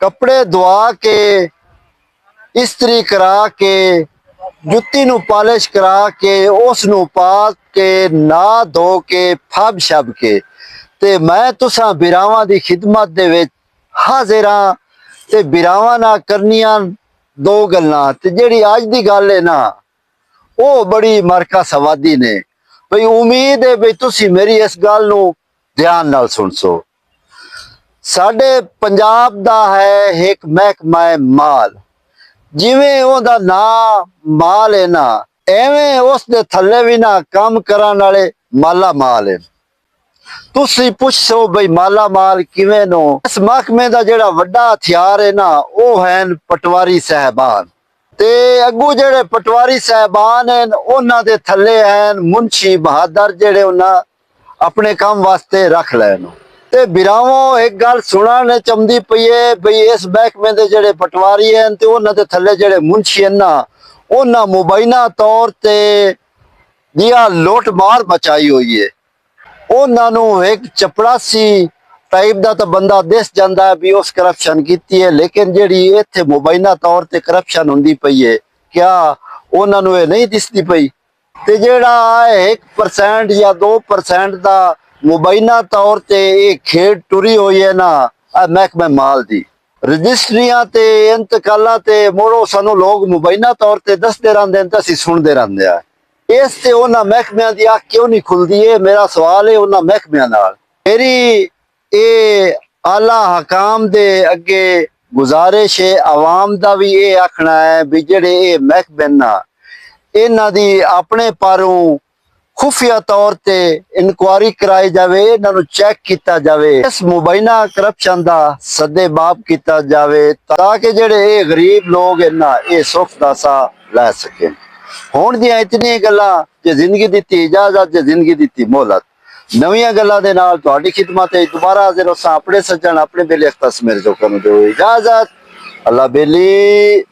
कपड़े धुआ के, इस्त्री करा के, जुत्ती नू पॉलिश करा के, उस नू पा के, ना धो के, फब शब के ते मैं तुसां बिरावां दी खिदमत दे विच हाजिर हां ते बिरावां नाल करनियां दो गल्लां। ते जेहड़ी अज दी गल है ना, वो बड़ी मरका सवादी ने। भई उम्मीद है भई तुसी मेरी इस गल नू ध्यान नाल सुनसो। साडे पंजाब दा है एक महकमा माल, जिवें ओहदा नाम माल है ना, एवें उस दे थल्ले भी ना काम करन वाले माला माल है। तुसी पुछो बई माला माल किवें नो? इस महकमे दा जेड़ा वड्डा हथियार है ना, वो है पटवारी साहबान। ते अगू जेड़े पटवारी साहबान हैं, उन्हां दे थल्ले हैं मुंशी बहादुर, जेड़े उन्हां अपने काम वास्ते रख लैन। ते बिरावों एक गल सुनने चमदी पई है बई इस महकमे दे जेड़े पटवारी हैं ते उन्हां दे थल्ले जेड़े मुंशी हैं ना, उन्हां मुबैना तौर ते दिया लुट मार मचाई हुई है। उन्हां नू एक चपड़ासी टाइप दा तो बंदा दिस जांदा है भी उस करप्शन कीती है, लेकिन जेड़ी इत्थे मुबैना तौर ते करप्शन हुंदी पई है, क्या उन्हां नू नहीं दिसदी पई? ते जेड़ा 1% या 2% दा मुबैना तौर ते ये खेड टुरी हुई है ना, महकमे माल दी रजिस्ट्रियां ते इंतकालां ते मोड़ो सानू लोग मुबैना तौर ते दसदे रहंदे ते असीं सुनदे रहंदे आ। इस ते उन्हां महकमियां दी अख क्यों नहीं खुलदी है? मेरा सवाल है उन्हां महकमियां नाल। मेरी ये आला हकाम दे अगे गुजारिश है, अवाम दा भी ये आखना है भी जेड़े ये महकमे ना, इन्हां दी अपने पारों खुफिया तौर ते इंक्वायरी कराई जावे, इन्हां नू चेक किया जावे, इस मुबैना करप्शन दा सद्देबाब किया जावे, ताकि जेड़े ये गरीब लोग हैं ना, ये सुख दा सा लै सकें। हुण दियां इतनी गल्लां, जे जिंदगी दित्ती इजाजत, जे जिंदगी दित्ती मोहलत। नवीं गल्लां दे नाल तुहाडी खिदमत विच दोबारा हाजिर होसां। अपने सज्जण अपने बेले अख्तस मेरे जो करूं दो इजाजत। अल्लाह बेली।